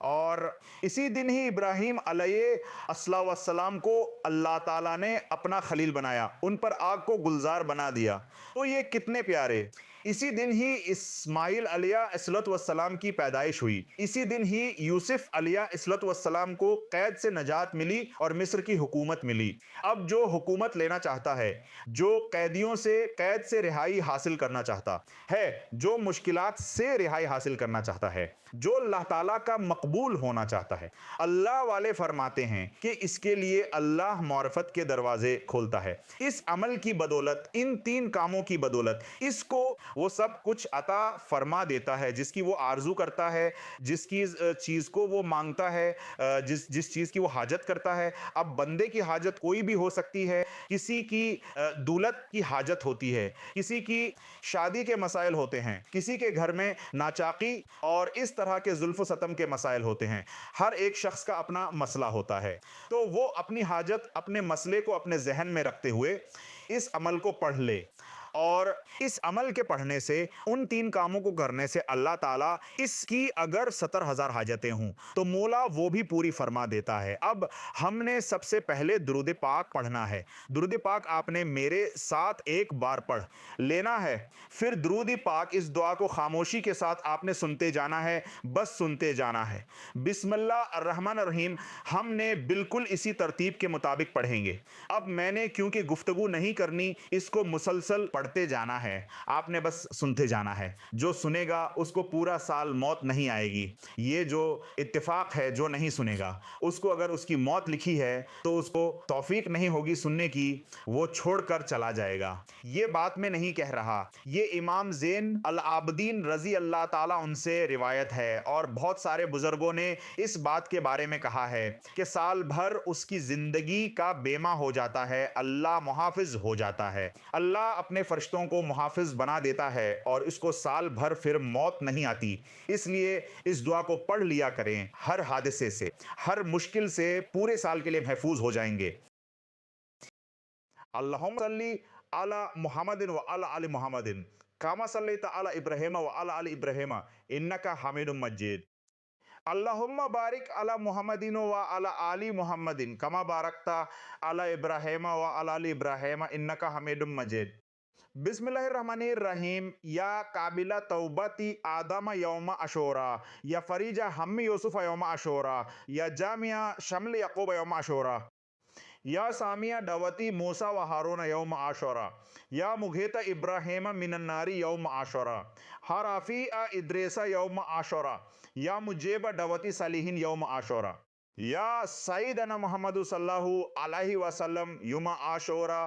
اور اسی دن ہی ابراہیم علیہ السلام کو اللہ تعالیٰ نے اپنا خلیل بنایا، ان پر آگ کو گلزار بنا دیا۔ تو یہ کتنے پیارے! اسی دن ہی اسماعیل علیہ السلام کی پیدائش ہوئی، اسی دن ہی یوسف علیہ السلام کو قید سے نجات ملی اور مصر کی حکومت ملی۔ اب جو حکومت لینا چاہتا ہے، جو قیدیوں سے قید سے رہائی حاصل کرنا چاہتا ہے، جو مشکلات سے رہائی حاصل کرنا چاہتا ہے، جو اللہ تعالیٰ کا مقبول ہونا چاہتا ہے، اللہ والے فرماتے ہیں کہ اس کے لیے اللہ معرفت کے دروازے کھولتا ہے۔ اس عمل کی بدولت، ان تین کاموں کی بدولت اس کو وہ سب کچھ عطا فرما دیتا ہے جس کی وہ آرزو کرتا ہے، جس کی چیز کو وہ مانگتا ہے، جس چیز کی وہ حاجت کرتا ہے۔ اب بندے کی حاجت کوئی بھی ہو سکتی ہے، کسی کی دولت کی حاجت ہوتی ہے، کسی کی شادی کے مسائل ہوتے ہیں، کسی کے گھر میں ناچاقی اور اس طرح کے ظلم و ستم کے مسائل ہوتے ہیں۔ ہر ایک شخص کا اپنا مسئلہ ہوتا ہے، تو وہ اپنی حاجت، اپنے مسئلے کو اپنے ذہن میں رکھتے ہوئے اس عمل کو پڑھ لے، اور اس عمل کے پڑھنے سے، ان تین کاموں کو کرنے سے اللہ تعالیٰ اس کی اگر 70,000 حاجتیں ہوں تو مولا وہ بھی پوری فرما دیتا ہے۔ اب ہم نے سب سے پہلے درود پاک پڑھنا ہے۔ درود پاک آپ نے میرے ساتھ ایک بار پڑھ لینا ہے، پھر درود پاک اس دعا کو خاموشی کے ساتھ آپ نے سنتے جانا ہے، بس سنتے جانا ہے۔ بسم اللہ الرحمن الرحیم ہم نے بالکل اسی ترتیب کے مطابق پڑھیں گے۔ اب میں نے کیونکہ گفتگو نہیں کرنی، اس کو مسلسل پڑھتے جانا ہے، آپ نے بس سنتے جانا ہے۔ جو سنے گا اس کو پورا سال موت نہیں آئے گی، یہ جو اتفاق ہے، جو نہیں سنے گا اس کو اگر اس کی موت لکھی ہے تو اس کو توفیق نہیں ہوگی سننے کی، وہ چھوڑ کر چلا جائے گا۔ یہ بات میں نہیں کہہ رہا، یہ امام زین العابدین رضی اللہ تعالیٰ ان سے روایت ہے، اور بہت سارے بزرگوں نے اس بات کے بارے میں کہا ہے کہ سال بھر اس کی زندگی کا بیمہ ہو جاتا ہے، اللہ محافظ ہو جاتا ہے، اللہ اپنے فرشتوں کو محافظ بنا دیتا ہے اور اس کو سال بھر پھر موت نہیں آتی۔ اس لیے اس دعا کو پڑھ لیا کریں، ہر حادثے سے، ہر مشکل سے پورے سال کے لیے محفوظ ہو جائیں گے۔ اللہم صلی علی محمد و علی آل محمد کما صلیت علی ابراہیم و علی آل ابراہیم انکا حمید مجید۔ اللہم بارک علی محمد و علی آل محمد کما بارکت علی ابراہیم و علی آل ابراہیم انکا حمید مجید۔ بسم اللہ الرحمن الرحیم۔ یا قابل توبتی آدم یوم عاشورا، یا فریج ہم یوسف یوم عاشورا، یا جامع شمل یعقوب یوم عاشورا، یا سامیہ دعوتی موسیٰ و ہارون یوم عاشورا، یا مغیث ابراہیم من النار یوم عاشورا، رافع ادریس یوم عاشورا، یا مجیب دعوتی صالحین یوم عاشورا، یا سیدنا محمد صلی اللہ علیہ وسلم یوم عاشورا،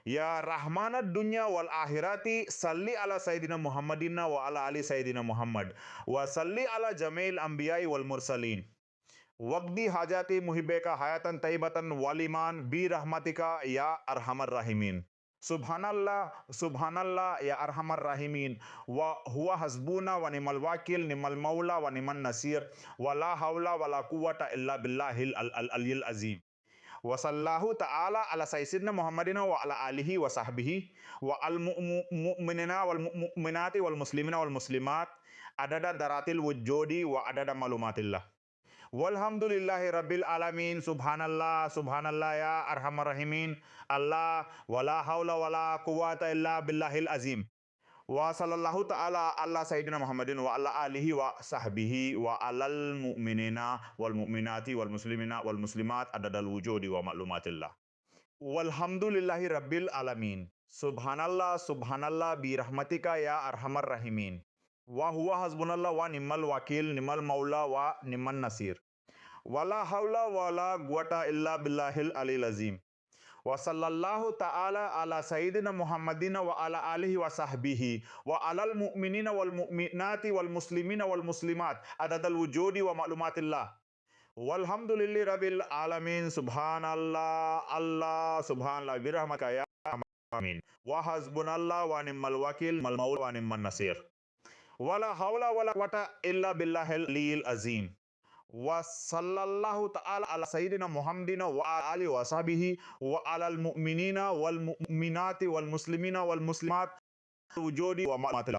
یا رحمان الدنیا والآخرتی صلی علی سیدنا محمدین و علی آل سیدنا محمد و صلی علی جمیع الانبیاء والمرسلین وقدی حاجاتی محبے کا حیاتاً طیبتاً والیمان بی رحمتی کا یا ارحم الراحمین۔ سبحان اللہ یا ارحم الراحمین، و ہوا حسبونا و نعم الوکیل، نعم المولا و نعم النصیر، ولا حول ولا قوة الا باللہ العلی العظیم۔ وصلی اللہ تعالی علی سیدنا محمد وعلی آلہ وصحبہ والمؤمنین والمؤمنات والمسلمین والمسلمات عدد ذرات الوجود وعدد معلومات اللہ، والحمد للہ رب العالمین۔ سبحان اللہ یا ارحم الراحمین، اللہ ولا حول ولا قوة الا باللہ العظیم۔ وصلی اللہ تعالی علی سیدنا محمد وعلی آلہ وصحبہ وعلی المؤمنین والمؤمنات والمسلمین والمسلمات عدد الوجود ومعلومات اللہ، والحمد للہ رب العالمین۔ سبحان اللہ برحمتک یا ارحم الراحمین، وہو حسبنا اللہ ونعم الوکیل، نعم المولا ونعم النصیر، ولا حول ولا قوة الا باللہ العلی العظیم۔ وصلی اللہ تعالی علی سیدنا محمد وعلی آلہ وصحبہ وعلی المؤمنین والمؤمنات والمسلمین والمسلمات عدد الوجود ومعلومات اللہ، والحمد للہ رب العالمین۔ سبحان اللہ سبحان اللہ برحمتک یا آمین، وحسبنا اللہ ونعم الوکیل، نعم المولا ونعم النصیر، ولا حول ولا قوة الا باللہ العلی العظیم۔ وصلی اللہ تعالی علی سیدنا محمد وعلی آلہ وصحبہ وعلی المؤمنین والمؤمنات والمسلمین والمسلمات وجود ومعلومات اللہ،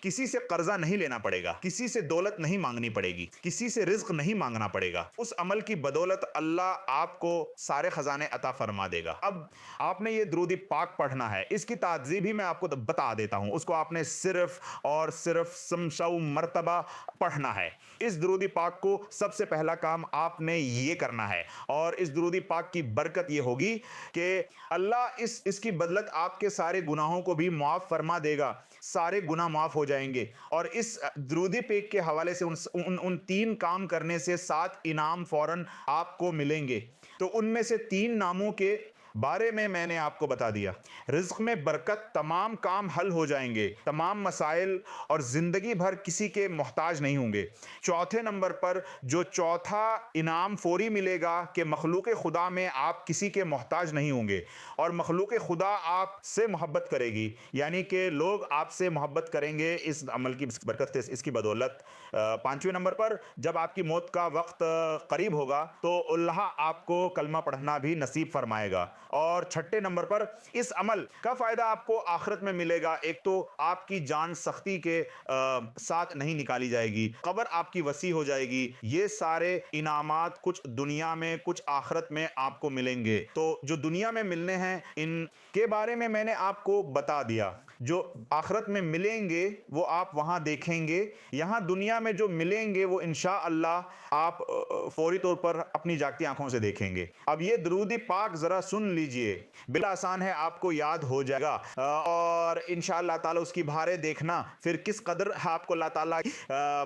کسی سے قرضہ نہیں لینا پڑے گا, کسی سے دولت نہیں مانگنی پڑے گی, کسی سے رزق نہیں مانگنا پڑے گا. اس عمل کی بدولت اللہ آپ کو سارے خزانے عطا فرما دے گا. اب آپ نے یہ درود پاک پڑھنا ہے, اس کی تعزیب بھی میں آپ کو بتا دیتا ہوں. اس کو آپ نے صرف اور صرف 100 مرتبہ پڑھنا ہے. اس درود پاک کو سب سے پہلا کام آپ نے یہ کرنا ہے, اور اس درود پاک کی برکت یہ ہوگی کہ اللہ اس کی بدلت آپ کے سارے گناہوں کو بھی معاف فرما دے گا. سارے گناہ معاف ہو جائیں گے. اور اس درود پاک کے حوالے سے ان 3 کام کرنے سے 7 انعام فوراً آپ کو ملیں گے. تو ان میں سے 3 ناموں کے بارے میں نے آپ کو بتا دیا. رزق میں برکت, تمام کام حل ہو جائیں گے, تمام مسائل, اور زندگی بھر کسی کے محتاج نہیں ہوں گے. چوتھے نمبر پر جو چوتھا انعام فوری ملے گا کہ مخلوق خدا میں آپ کسی کے محتاج نہیں ہوں گے, اور مخلوق خدا آپ سے محبت کرے گی, یعنی کہ لوگ آپ سے محبت کریں گے اس عمل کی برکت سے, اس کی بدولت. 5ویں نمبر پر جب آپ کی موت کا وقت قریب ہوگا تو اللہ آپ کو کلمہ پڑھنا بھی نصیب فرمائے گا. اور 6 نمبر پر اس عمل کا فائدہ آپ کو آخرت میں ملے گا. ایک تو آپ کی جان سختی کے ساتھ نہیں نکالی جائے گی, قبر آپ کی وسیع ہو جائے گی. یہ سارے انعامات کچھ دنیا میں کچھ آخرت میں آپ کو ملیں گے. تو جو دنیا میں ملنے ہیں ان کے بارے میں نے آپ کو بتا دیا. جو آخرت میں ملیں گے وہ آپ وہاں دیکھیں گے. یہاں دنیا میں جو ملیں گے وہ انشاءاللہ آپ فوری طور پر اپنی جاگتی آنکھوں سے دیکھیں گے. اب یہ درود پاک ذرا سن لیجئے, بلا آسان ہے, آپ کو یاد ہو جائے گا, اور انشاءاللہ تعالی اس کی بھارے دیکھنا پھر کس قدر آپ کو اللہ تعالیٰ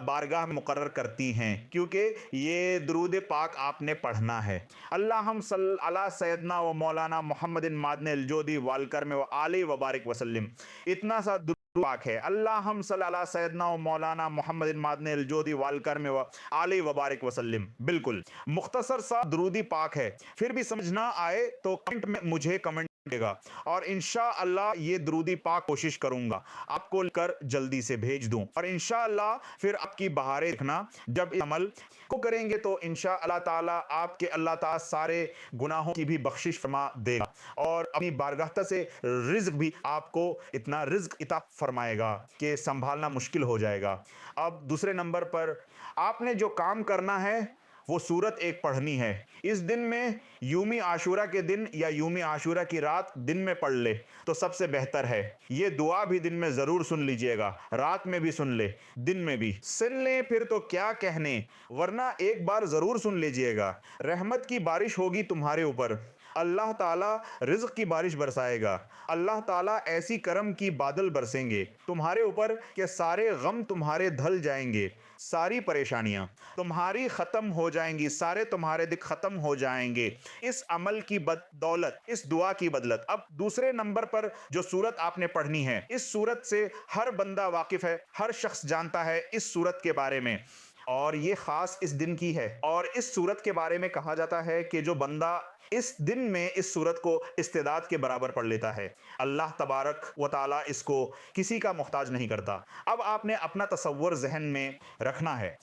بارگاہ میں مقرر کرتی ہیں, کیونکہ یہ درود پاک آپ نے پڑھنا ہے. اللہم صلی علی سیدنا و مولانا محمد مادن الجودی والکرم و آلہ وبارک وسلم. اتنا سا درود پاک ہے. اللہم صلی علی سیدنا و مولانا محمد مادن الجودی والکرم و آلہ وبارک وسلم. بالکل مختصر سا درودی پاک ہے. پھر بھی سمجھ نہ آئے تو کمنٹ میں مجھے کمنٹ دے گا, اور انشاءاللہ یہ درودی پاک کوشش کروں گا آپ کو کر جلدی سے بھیج دوں. اور انشاءاللہ پھر آپ کی بہاریں دیکھنا جب اس عمل کو کریں گے تو انشاءاللہ تعالی آپ کے اللہ تعالی سارے گناہوں کی بھی بخشش فرما دے گا, اور اپنی بارگاہ سے رزق بھی آپ کو اتنا رزق عطا فرمائے گا کہ سنبھالنا مشکل ہو جائے گا. اب دوسرے نمبر پر آپ نے جو کام کرنا ہے وہ سورت ایک پڑھنی ہے. اس دن میں یوم عاشورہ کے دن یا یوم عاشورہ کی رات دن میں پڑھ لے تو سب سے بہتر ہے. یہ دعا بھی دن میں ضرور سن لیجئے گا, رات میں بھی سن لے, دن میں بھی سن لیں, پھر تو کیا کہنے, ورنہ ایک بار ضرور سن لیجئے گا. رحمت کی بارش ہوگی تمہارے اوپر, اللہ تعالیٰ رزق کی بارش برسائے گا. اللہ تعالیٰ ایسی کرم کی بادل برسیں گے تمہارے اوپر کہ سارے غم تمہارے دھل جائیں گے, ساری پریشانیاں تمہاری ختم ہو جائیں گی, سارے تمہارے دکھ ختم ہو جائیں گے اس عمل کی بدولت, اس دعا کی بدلت. اب دوسرے نمبر پر جو سورت آپ نے پڑھنی ہے, اس سورت سے ہر بندہ واقف ہے, ہر شخص جانتا ہے اس سورت کے بارے میں, اور یہ خاص اس دن کی ہے. اور اس سورت کے بارے میں کہا جاتا ہے کہ جو بندہ اس دن میں اس سورت کو استعداد کے برابر پڑھ لیتا ہے, اللہ تبارک و تعالی اس کو کسی کا محتاج نہیں کرتا. اب آپ نے اپنا تصور ذہن میں رکھنا ہے.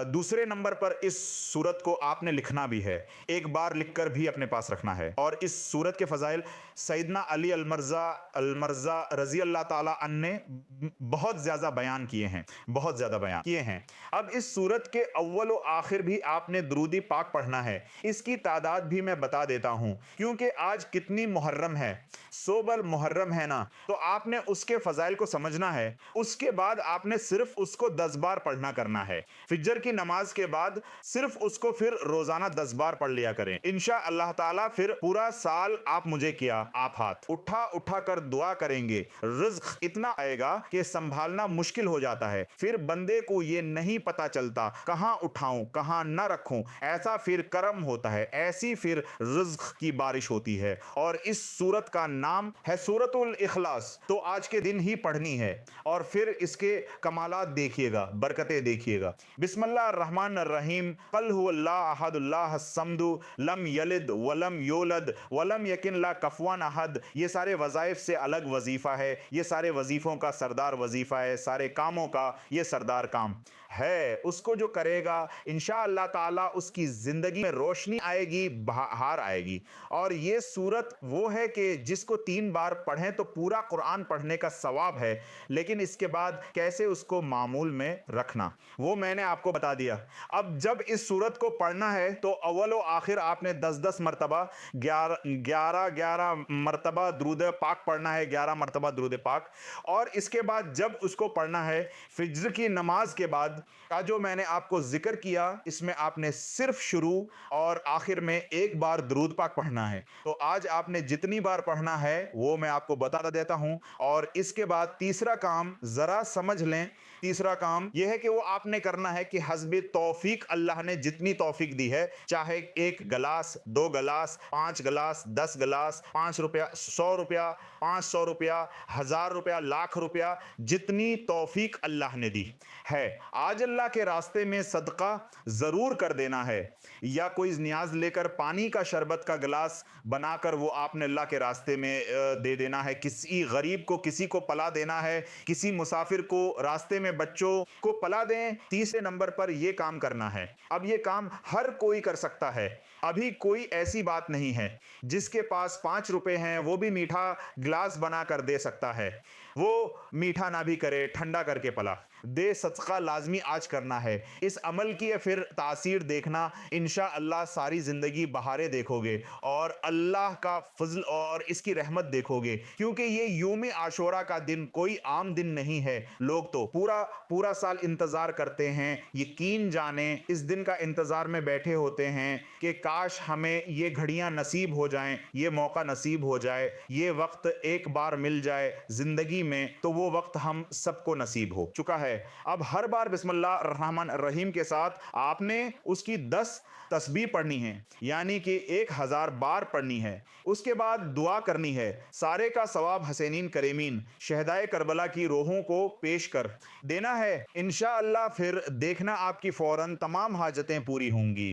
دوسرے نمبر پر اس سورت کو آپ نے لکھنا بھی ہے, ایک بار لکھ کر بھی اپنے پاس رکھنا ہے. اور اس سورت کے فضائل سیدنا علی المرزا رضی اللہ تعالیٰ عنہ نے بہت زیادہ بیان کیے ہیں, بہت زیادہ بیان کیے ہیں. اب اس سورت کے اول و آخر بھی آپ نے درودی پاک پڑھنا ہے. اس کی تعداد بھی میں بتا دیتا ہوں, کیونکہ آج کتنی محرم ہے, 100 محرم ہے نا, تو آپ نے اس کے فضائل کو سمجھنا ہے. اس کے بعد آپ نے صرف اس کو 10 بار پڑھنا کرنا ہے. فجر کی نماز کے بعد صرف اس کو پھر روزانہ 10 بار پڑھ لیا کریں. انشاءاللہ تعالیٰ پھر پورا سال آپ مجھے کیا آپ ہاتھ اٹھا کر دعا کریں گے, رزق اتنا آئے گا کہ سنبھالنا مشکل ہو جاتا ہے. پھر بندے کو یہ نہیں پتا چلتا کہاں اٹھاؤں کہاں نہ رکھوں. ایسا پھر کرم ہوتا ہے, ایسی پھر رزق کی بارش ہوتی ہے. اور اس سورت کا نام ہے سورۃ الاخلاص, تو آج کے دن ہی پڑھنی ہے, اور پھر اس کے کمالات دیکھیے گا, برکتیں دیکھیے گا. بسم اللہ الرحمن الرحیم. قل هو اللہ احد اللہ الصمد لم یلد ولم یولد ولم یکن لا کفوا احد. یہ سارے وظائف سے الگ وظیفہ ہے, یہ سارے وظیفوں کا سردار وظیفہ ہے, سارے کاموں کا یہ سردار کام ہے. اس کو جو کرے گا انشاءاللہ تعالی اس کی زندگی میں روشنی آئے گی, بہار آئے گی. اور یہ صورت وہ ہے کہ جس کو 3 بار پڑھیں تو پورا قرآن پڑھنے کا ثواب ہے، لیکن اس کے بعد کیسے اس کو معمول میں رکھنا وہ میں نے آپ کو بتا دیا. اب جب اس صورت کو پڑھنا ہے تو اول و آخر آپ نے 10 مرتبہ 11 مرتبہ درود پاک پڑھنا ہے، 11 مرتبہ درود پاک. اور اس کے بعد جب اس کو پڑھنا ہے فجر کی نماز کے بعد کا جو میں نے آپ کو ذکر کیا، اس میں آپ نے صرف شروع اور آخر میں ایک بار درود پاک پڑھنا ہے. تو آج آپ نے جتنی بار پڑھنا ہے وہ میں آپ کو بتا دیتا ہوں. اور اس کے بعد تیسرا کام ذرا سمجھ لیں، تیسرا کام یہ ہے کہ وہ آپ نے کرنا ہے کہ حسب توفیق اللہ نے جتنی توفیق دی ہے، چاہے 1 گلاس 2 گلاس 5 گلاس 10 گلاس 5 روپیہ 100 روپیہ 500 روپیہ 1000 روپیہ لاکھ روپیہ، جتنی توفیق اللہ نے دی ہے، آج اللہ کے راستے میں صدقہ ضرور کر دینا ہے. یا کوئی نیاز لے کر پانی کا شربت کا گلاس بنا کر وہ آپ نے اللہ کے راستے میں دے دینا ہے. کسی غریب کو کسی کو پلا دینا ہے، کسی مسافر کو راستے میں بچوں کو پلا دیں. تیسرے نمبر پر یہ کام کرنا ہے. اب یہ کام ہر کوئی کر سکتا ہے. ابھی کوئی ایسی بات نہیں ہے جس کے پاس 5 روپے ہیں وہ بھی میٹھا گلاس بنا کر دے سکتا ہے. وہ میٹھا نہ بھی کرے، ٹھنڈا کر کے پلا دے. صدقہ لازمی آج کرنا ہے. اس عمل کی پھر تاثیر دیکھنا، انشاءاللہ ساری زندگی بہاریں دیکھو گے اور اللہ کا فضل اور اس کی رحمت دیکھو گے. کیونکہ یہ یوم عاشورہ کا دن کوئی عام دن نہیں ہے. لوگ تو پورا سال انتظار کرتے ہیں. یقین جانیں اس دن کا انتظار میں بیٹھے ہوتے ہیں کہ کاش ہمیں یہ گھڑیاں نصیب ہو جائیں، یہ موقع نصیب ہو جائے، یہ وقت ایک بار مل جائے زندگی میں تو وہ وقت ہم سب کو نصیب ہو چکا ہے. اب ہر بار بسم اللہ الرحمن الرحیم کے ساتھ آپ نے اس کی 10 تسبیح پڑھنی ہے، یعنی کہ 1000 بار پڑھنی ہے. اس کے بعد دعا کرنی ہے. سارے کا ثواب حسینین کریمین شہدائے کربلا کی روحوں کو پیش کر دینا ہے. انشاءاللہ پھر دیکھنا آپ کی فوراً تمام حاجتیں پوری ہوں گی.